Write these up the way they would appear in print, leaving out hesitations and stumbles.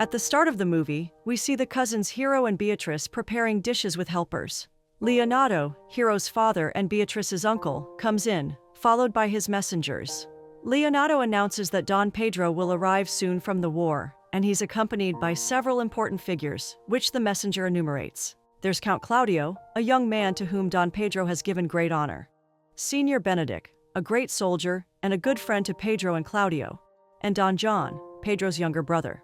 At the start of the movie, we see the cousins Hero and Beatrice preparing dishes with helpers. Leonardo, Hero's father and Beatrice's uncle, comes in, followed by his messengers. Leonardo announces that Don Pedro will arrive soon from the war, and he's accompanied by several important figures, which the messenger enumerates. There's Count Claudio, a young man to whom Don Pedro has given great honor. Senior Benedict, a great soldier and a good friend to Pedro and Claudio. And Don John, Pedro's younger brother.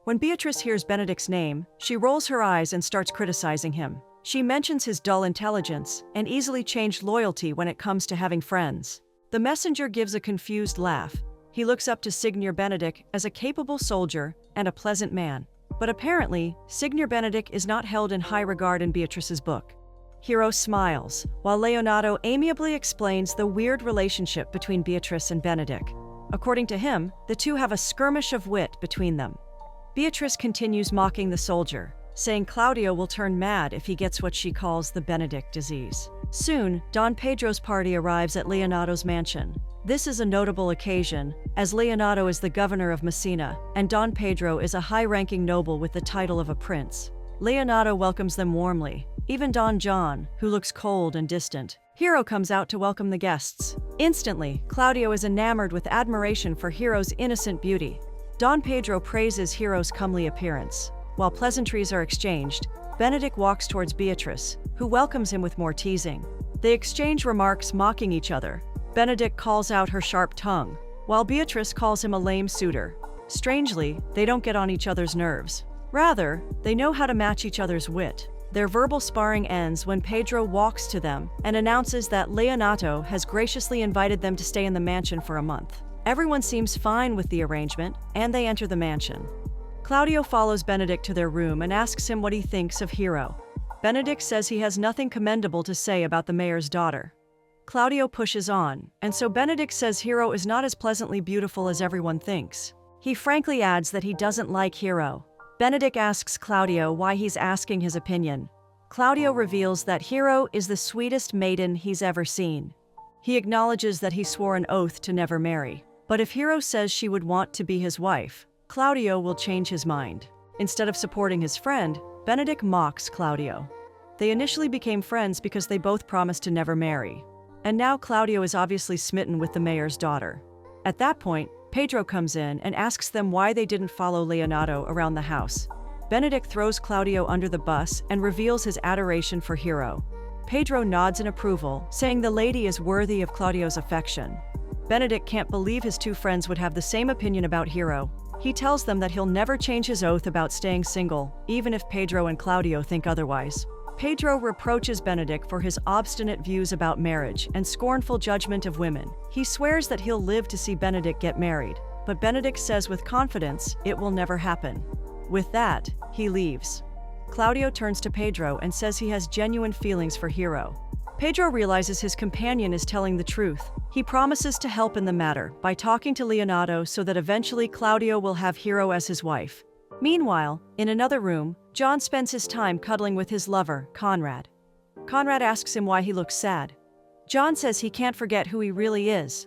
When Beatrice hears Benedict's name, she rolls her eyes and starts criticizing him. She mentions his dull intelligence and easily changed loyalty when it comes to having friends. The messenger gives a confused laugh. He looks up to Senior Benedict as a capable soldier and a pleasant man. But apparently, Senior Benedict is not held in high regard in Beatrice's book. Hero smiles, while Leonardo amiably explains the weird relationship between Beatrice and Benedict. According to him, the two have a skirmish of wit between them. Beatrice continues mocking the soldier, saying Claudio will turn mad if he gets what she calls the Benedict disease. Soon, Don Pedro's party arrives at Leonardo's mansion. This is a notable occasion, as Leonardo is the governor of Messina, and Don Pedro is a high-ranking noble with the title of a prince. Leonardo welcomes them warmly, even Don John, who looks cold and distant. Hero comes out to welcome the guests. Instantly, Claudio is enamored with admiration for Hero's innocent beauty. Don Pedro praises Hero's comely appearance. While pleasantries are exchanged, Benedict walks towards Beatrice, who welcomes him with more teasing. They exchange remarks mocking each other. Benedict calls out her sharp tongue, while Beatrice calls him a lame suitor. Strangely, they don't get on each other's nerves. Rather, they know how to match each other's wit. Their verbal sparring ends when Pedro walks to them and announces that Leonardo has graciously invited them to stay in the mansion for a month. Everyone seems fine with the arrangement, and they enter the mansion. Claudio follows Benedict to their room and asks him what he thinks of Hero. Benedict says he has nothing commendable to say about the mayor's daughter. Claudio pushes on, and so Benedict says Hero is not as pleasantly beautiful as everyone thinks. He frankly adds that he doesn't like Hero. Benedict asks Claudio why he's asking his opinion. Claudio reveals that Hero is the sweetest maiden he's ever seen. He acknowledges that he swore an oath to never marry. But if Hero says she would want to be his wife, Claudio will change his mind. Instead of supporting his friend, Benedict mocks Claudio. They initially became friends because they both promised to never marry. And now Claudio is obviously smitten with the mayor's daughter. At that point, Pedro comes in and asks them why they didn't follow Leonardo around the house. Benedict throws Claudio under the bus and reveals his adoration for Hero. Pedro nods in approval, saying the lady is worthy of Claudio's affection. Benedict can't believe his two friends would have the same opinion about Hero. He tells them that he'll never change his oath about staying single, even if Pedro and Claudio think otherwise. Pedro reproaches Benedict for his obstinate views about marriage and scornful judgment of women. He swears that he'll live to see Benedict get married, but Benedict says with confidence it will never happen. With that, he leaves. Claudio turns to Pedro and says he has genuine feelings for Hero. Pedro realizes his companion is telling the truth. He promises to help in the matter by talking to Leonardo so that eventually Claudio will have Hero as his wife. Meanwhile, in another room, John spends his time cuddling with his lover, Conrad. Conrad asks him why he looks sad. John says he can't forget who he really is.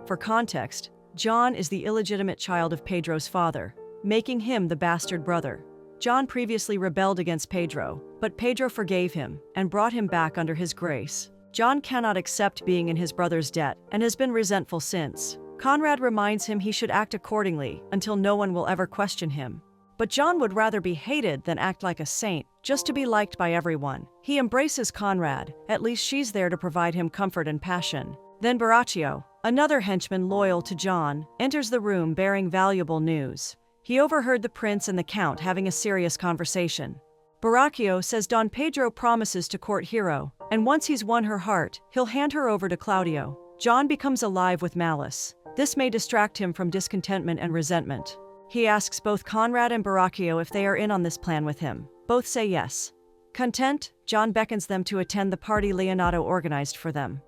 For context, John is the illegitimate child of Pedro's father, making him the bastard brother. John previously rebelled against Pedro, but Pedro forgave him and brought him back under his grace. John cannot accept being in his brother's debt and has been resentful since. Conrad reminds him he should act accordingly until no one will ever question him. But John would rather be hated than act like a saint, just to be liked by everyone. He embraces Conrad, at least she's there to provide him comfort and passion. Then Baraccio, another henchman loyal to John, enters the room bearing valuable news. He overheard the prince and the count having a serious conversation. Baraccio says Don Pedro promises to court Hero, and once he's won her heart, he'll hand her over to Claudio. John becomes alive with malice. This may distract him from discontentment and resentment. He asks both Conrad and Baraccio if they are in on this plan with him. Both say yes. Content, John beckons them to attend the party Leonardo organized for them.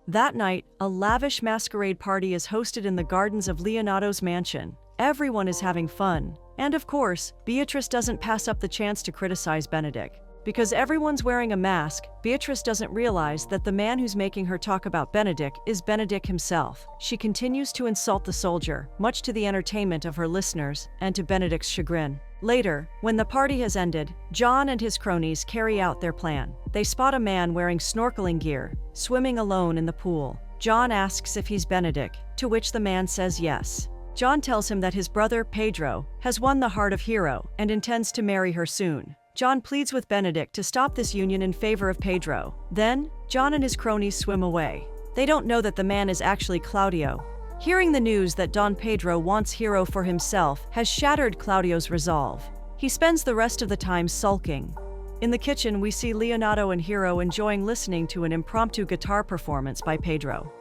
That night, a lavish masquerade party is hosted in the gardens of Leonardo's mansion. Everyone is having fun. And of course, Beatrice doesn't pass up the chance to criticize Benedict. Because everyone's wearing a mask, Beatrice doesn't realize that the man who's making her talk about Benedict is Benedict himself. She continues to insult the soldier, much to the entertainment of her listeners and to Benedict's chagrin. Later, when the party has ended, John and his cronies carry out their plan. They spot a man wearing snorkeling gear, swimming alone in the pool. John asks if he's Benedict, to which the man says yes. John tells him that his brother, Pedro, has won the heart of Hero and intends to marry her soon. John pleads with Benedict to stop this union in favor of Pedro. Then, John and his cronies swim away. They don't know that the man is actually Claudio. Hearing the news that Don Pedro wants Hero for himself has shattered Claudio's resolve. He spends the rest of the time sulking. In the kitchen, we see Leonardo and Hero enjoying listening to an impromptu guitar performance by Pedro.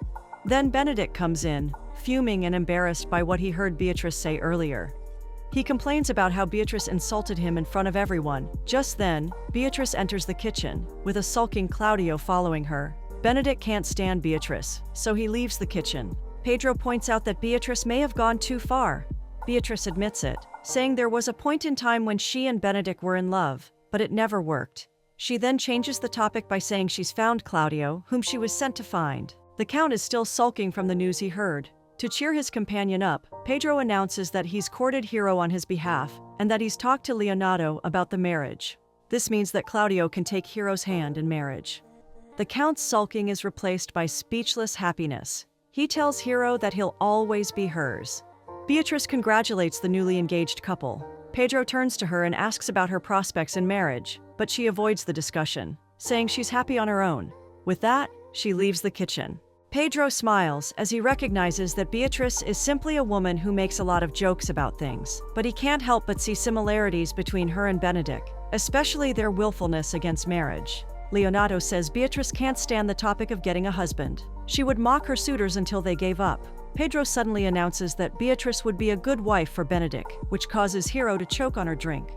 Then Benedict comes in, fuming and embarrassed by what he heard Beatrice say earlier. He complains about how Beatrice insulted him in front of everyone. Just then, Beatrice enters the kitchen, with a sulking Claudio following her. Benedict can't stand Beatrice, so he leaves the kitchen. Pedro points out that Beatrice may have gone too far. Beatrice admits it, saying there was a point in time when she and Benedict were in love, but it never worked. She then changes the topic by saying she's found Claudio, whom she was sent to find. The Count is still sulking from the news he heard. To cheer his companion up, Pedro announces that he's courted Hero on his behalf, and that he's talked to Leonardo about the marriage. This means that Claudio can take Hero's hand in marriage. The Count's sulking is replaced by speechless happiness. He tells Hero that he'll always be hers. Beatrice congratulates the newly engaged couple. Pedro turns to her and asks about her prospects in marriage, but she avoids the discussion, saying she's happy on her own. With that, she leaves the kitchen. Pedro smiles as he recognizes that Beatrice is simply a woman who makes a lot of jokes about things, but he can't help but see similarities between her and Benedict, especially their willfulness against marriage. Leonardo says Beatrice can't stand the topic of getting a husband. She would mock her suitors until they gave up. Pedro suddenly announces that Beatrice would be a good wife for Benedict, which causes Hero to choke on her drink.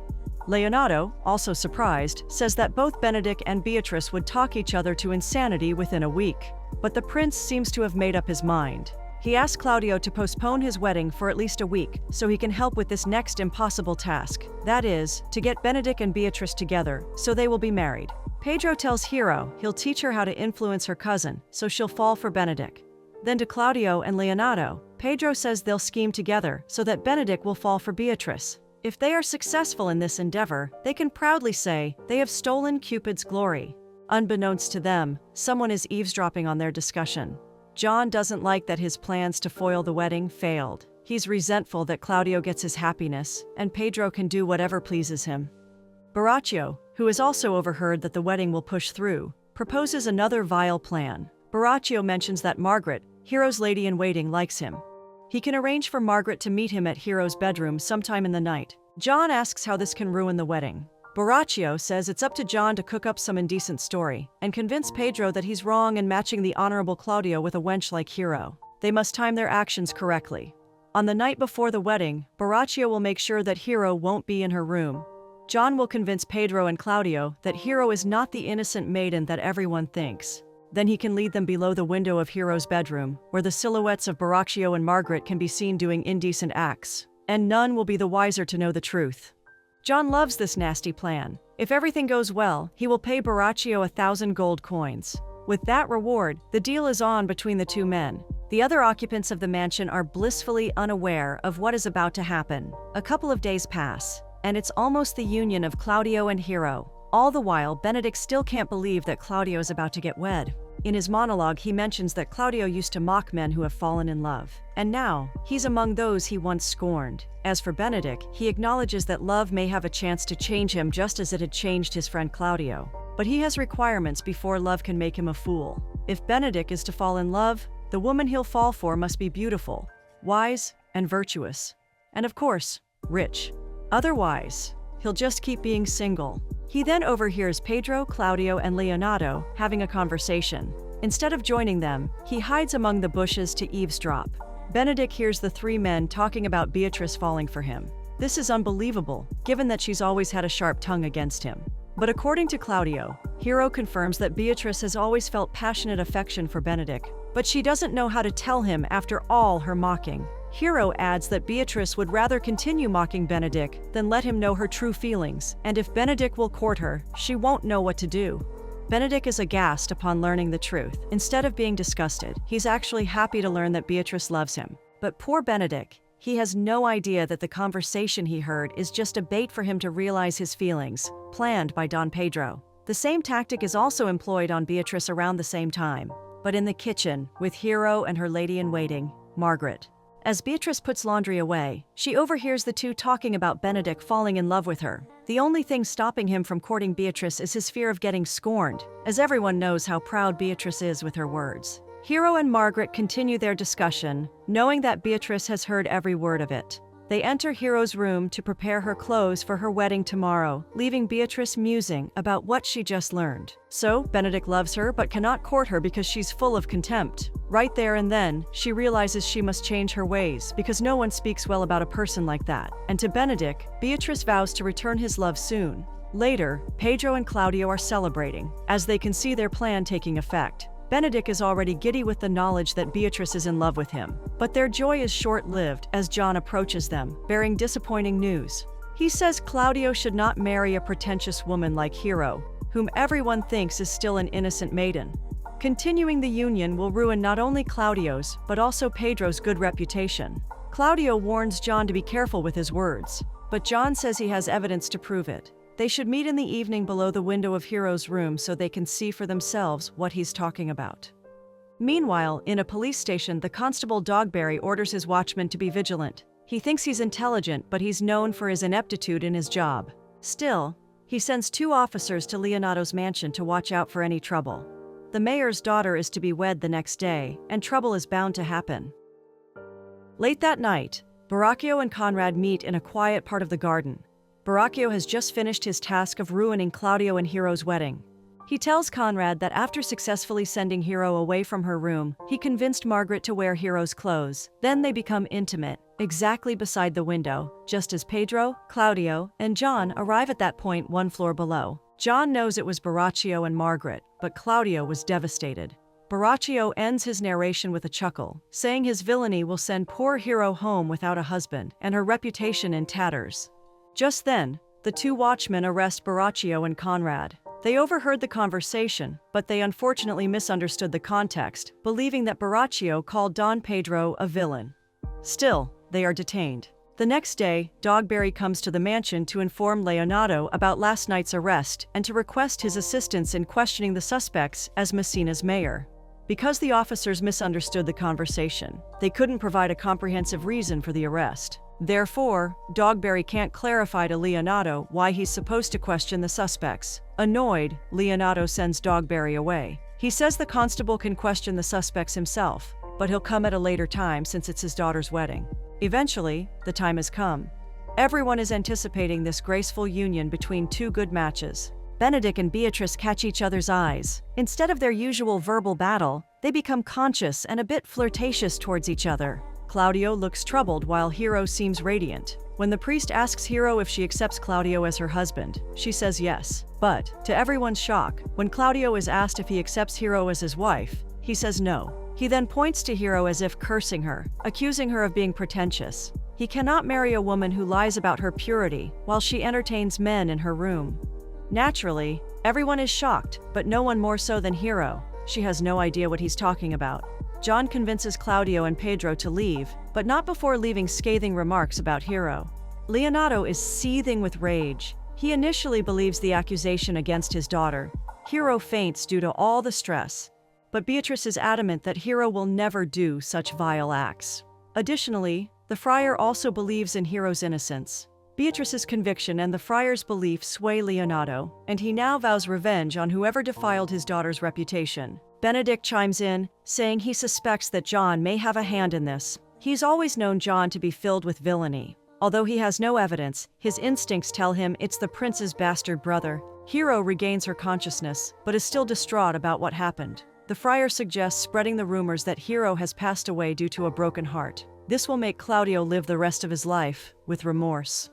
Leonardo, also surprised, says that both Benedict and Beatrice would talk each other to insanity within a week. But the prince seems to have made up his mind. He asks Claudio to postpone his wedding for at least a week so he can help with this next impossible task. That is, to get Benedict and Beatrice together so they will be married. Pedro tells Hero he'll teach her how to influence her cousin so she'll fall for Benedict. Then to Claudio and Leonardo, Pedro says they'll scheme together so that Benedict will fall for Beatrice. If they are successful in this endeavor, they can proudly say they have stolen Cupid's glory. Unbeknownst to them, someone is eavesdropping on their discussion. John doesn't like that his plans to foil the wedding failed. He's resentful that Claudio gets his happiness, and Pedro can do whatever pleases him. Borachio, who has also overheard that the wedding will push through, proposes another vile plan. Borachio mentions that Margaret, Hero's lady-in-waiting, likes him. He can arrange for Margaret to meet him at Hero's bedroom sometime in the night. John asks how this can ruin the wedding. Borachio says it's up to John to cook up some indecent story and convince Pedro that he's wrong in matching the honorable Claudio with a wench like Hero. They must time their actions correctly. On the night before the wedding, Borachio will make sure that Hero won't be in her room. John will convince Pedro and Claudio that Hero is not the innocent maiden that everyone thinks. Then he can lead them below the window of Hero's bedroom, where the silhouettes of Borachio and Margaret can be seen doing indecent acts, and none will be the wiser to know the truth. John loves this nasty plan. If everything goes well, he will pay Borachio 1,000 gold coins. With that reward, the deal is on between the two men. The other occupants of the mansion are blissfully unaware of what is about to happen. A couple of days pass, and it's almost the union of Claudio and Hero. All the while, Benedict still can't believe that Claudio is about to get wed. In his monologue, he mentions that Claudio used to mock men who have fallen in love, and now, he's among those he once scorned. As for Benedict, he acknowledges that love may have a chance to change him just as it had changed his friend Claudio. But he has requirements before love can make him a fool. If Benedict is to fall in love, the woman he'll fall for must be beautiful, wise, and virtuous. And of course, rich. Otherwise, he'll just keep being single. He then overhears Pedro, Claudio, and Leonardo having a conversation. Instead of joining them, he hides among the bushes to eavesdrop. Benedict hears the three men talking about Beatrice falling for him. This is unbelievable, given that she's always had a sharp tongue against him. But according to Claudio, Hero confirms that Beatrice has always felt passionate affection for Benedict, but she doesn't know how to tell him after all her mocking. Hero adds that Beatrice would rather continue mocking Benedict than let him know her true feelings, and if Benedict will court her, she won't know what to do. Benedict is aghast upon learning the truth. Instead of being disgusted, he's actually happy to learn that Beatrice loves him. But poor Benedict, He has no idea that the conversation he heard is just a bait for him to realize his feelings, planned by Don Pedro. The same tactic is also employed on Beatrice around the same time, but in the kitchen, with Hero and her lady-in-waiting, Margaret. As Beatrice puts laundry away, she overhears the two talking about Benedict falling in love with her. The only thing stopping him from courting Beatrice is his fear of getting scorned, as everyone knows how proud Beatrice is with her words. Hero and Margaret continue their discussion, knowing that Beatrice has heard every word of it. They enter Hero's room to prepare her clothes for her wedding tomorrow, leaving Beatrice musing about what she just learned. So, Benedict loves her but cannot court her because she's full of contempt. Right there and then, she realizes she must change her ways because no one speaks well about a person like that. And to Benedict, Beatrice vows to return his love soon. Later, Pedro and Claudio are celebrating, as they can see their plan taking effect. Benedict is already giddy with the knowledge that Beatrice is in love with him, but their joy is short-lived as John approaches them, bearing disappointing news. He says Claudio should not marry a pretentious woman like Hero, whom everyone thinks is still an innocent maiden. Continuing the union will ruin not only Claudio's, but also Pedro's good reputation. Claudio warns John to be careful with his words, but John says he has evidence to prove it. They should meet in the evening below the window of Hero's room so they can see for themselves what he's talking about. Meanwhile, in a police station, the constable Dogberry orders his watchman to be vigilant. He thinks he's intelligent, but he's known for his ineptitude in his job. Still, he sends 2 officers to Leonato's mansion to watch out for any trouble. The mayor's daughter is to be wed the next day, and trouble is bound to happen. Late that night, Baracchio and Conrad meet in a quiet part of the garden. Baracchio has just finished his task of ruining Claudio and Hero's wedding. He tells Conrad that after successfully sending Hero away from her room, he convinced Margaret to wear Hero's clothes. Then they become intimate, exactly beside the window, just as Pedro, Claudio, and John arrive at that point 1 floor below. John knows it was Baracchio and Margaret, but Claudio was devastated. Baracchio ends his narration with a chuckle, saying his villainy will send poor Hero home without a husband and her reputation in tatters. Just then, the 2 watchmen arrest Baracchio and Conrad. They overheard the conversation, but they unfortunately misunderstood the context, believing that Baracchio called Don Pedro a villain. Still, they are detained. The next day, Dogberry comes to the mansion to inform Leonato about last night's arrest and to request his assistance in questioning the suspects as Messina's mayor. Because the officers misunderstood the conversation, they couldn't provide a comprehensive reason for the arrest. Therefore, Dogberry can't clarify to Leonato why he's supposed to question the suspects. Annoyed, Leonato sends Dogberry away. He says the constable can question the suspects himself, but he'll come at a later time since it's his daughter's wedding. Eventually, the time has come. Everyone is anticipating this graceful union between 2 good matches. Benedict and Beatrice catch each other's eyes. Instead of their usual verbal battle, they become conscious and a bit flirtatious towards each other. Claudio looks troubled while Hero seems radiant. When the priest asks Hero if she accepts Claudio as her husband, she says yes. But, to everyone's shock, when Claudio is asked if he accepts Hero as his wife, he says no. He then points to Hero as if cursing her, accusing her of being pretentious. He cannot marry a woman who lies about her purity while she entertains men in her room. Naturally, everyone is shocked, but no one more so than Hero. She has no idea what he's talking about. John convinces Claudio and Pedro to leave, but not before leaving scathing remarks about Hero. Leonato is seething with rage. He initially believes the accusation against his daughter. Hero faints due to all the stress, but Beatrice is adamant that Hero will never do such vile acts. Additionally, the friar also believes in Hero's innocence. Beatrice's conviction and the friar's belief sway Leonato, and he now vows revenge on whoever defiled his daughter's reputation. Benedict chimes in, saying he suspects that John may have a hand in this. He's always known John to be filled with villainy. Although he has no evidence, his instincts tell him it's the prince's bastard brother. Hero regains her consciousness, but is still distraught about what happened. The friar suggests spreading the rumors that Hero has passed away due to a broken heart. This will make Claudio live the rest of his life with remorse.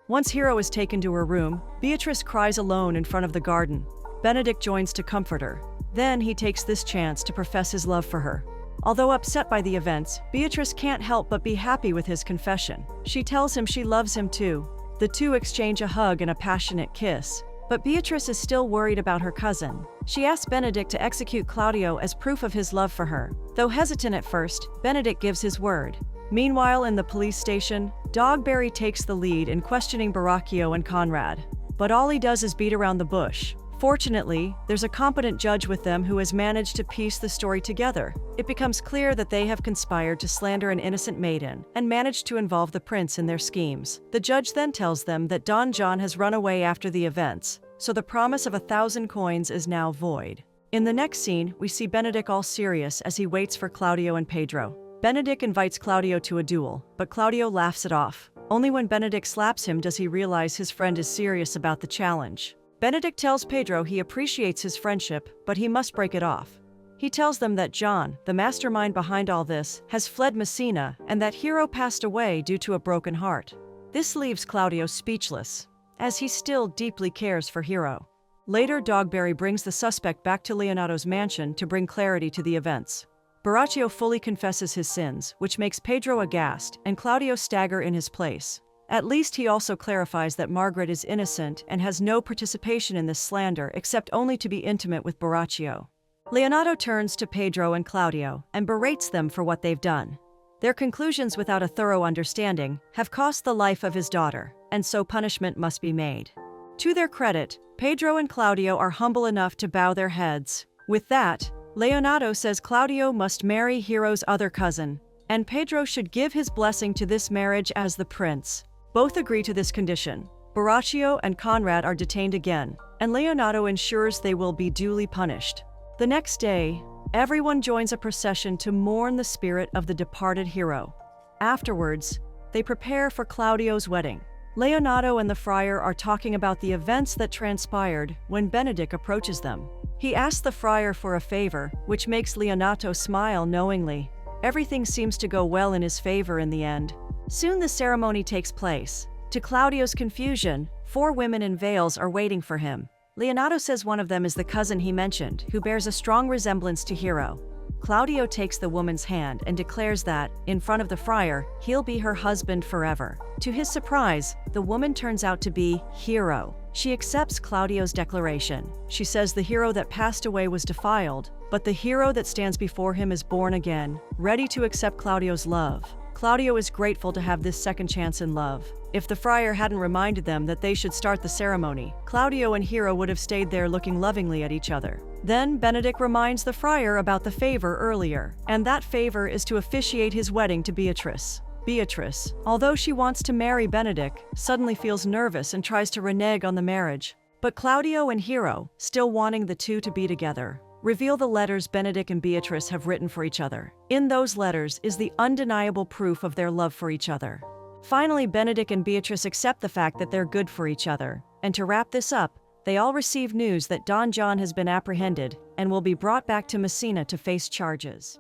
Once Hero is taken to her room, Beatrice cries alone in front of the garden. Benedict joins to comfort her. Then he takes this chance to profess his love for her. Although upset by the events, Beatrice can't help but be happy with his confession. She tells him she loves him too. The two exchange a hug and a passionate kiss. But Beatrice is still worried about her cousin. She asks Benedict to execute Claudio as proof of his love for her. Though hesitant at first, Benedict gives his word. Meanwhile, in the police station, Dogberry takes the lead in questioning Baracchio and Conrad. But all he does is beat around the bush. Fortunately, there's a competent judge with them who has managed to piece the story together. It becomes clear that they have conspired to slander an innocent maiden and managed to involve the prince in their schemes. The judge then tells them that Don John has run away after the events, so the promise of 1,000 coins is now void. In the next scene, we see Benedict all serious as he waits for Claudio and Pedro. Benedict invites Claudio to a duel, but Claudio laughs it off. Only when Benedict slaps him does he realize his friend is serious about the challenge. Benedict tells Pedro he appreciates his friendship, but he must break it off. He tells them that John, the mastermind behind all this, has fled Messina and that Hero passed away due to a broken heart. This leaves Claudio speechless, as he still deeply cares for Hero. Later, Dogberry brings the suspect back to Leonato's mansion to bring clarity to the events. Baracchio fully confesses his sins, which makes Pedro aghast and Claudio stagger in his place. At least he also clarifies that Margaret is innocent and has no participation in this slander except only to be intimate with Baracchio. Leonato turns to Pedro and Claudio and berates them for what they've done. Their conclusions without a thorough understanding have cost the life of his daughter, and so punishment must be made. To their credit, Pedro and Claudio are humble enough to bow their heads. With that, Leonato says Claudio must marry Hero's other cousin, and Pedro should give his blessing to this marriage as the prince. Both agree to this condition. Baracchio and Conrad are detained again, and Leonato ensures they will be duly punished. The next day, everyone joins a procession to mourn the spirit of the departed hero. Afterwards, they prepare for Claudio's wedding. Leonato and the friar are talking about the events that transpired when Benedict approaches them. He asks the friar for a favor, which makes Leonato smile knowingly. Everything seems to go well in his favor in the end. Soon the ceremony takes place. To Claudio's confusion, 4 women in veils are waiting for him. Leonato says one of them is the cousin he mentioned, who bears a strong resemblance to Hero. Claudio takes the woman's hand and declares that, in front of the friar, he'll be her husband forever. To his surprise, the woman turns out to be Hero. She accepts Claudio's declaration. She says the hero that passed away was defiled, but the hero that stands before him is born again, ready to accept Claudio's love. Claudio is grateful to have this second chance in love. If the friar hadn't reminded them that they should start the ceremony, Claudio and Hero would have stayed there looking lovingly at each other. Then Benedict reminds the friar about the favor earlier, and that favor is to officiate his wedding to Beatrice. Beatrice, although she wants to marry Benedict, suddenly feels nervous and tries to renege on the marriage. But Claudio and Hero, still wanting the two to be together, reveal the letters Benedict and Beatrice have written for each other. In those letters is the undeniable proof of their love for each other. Finally, Benedict and Beatrice accept the fact that they're good for each other. And to wrap this up, they all receive news that Don John has been apprehended and will be brought back to Messina to face charges.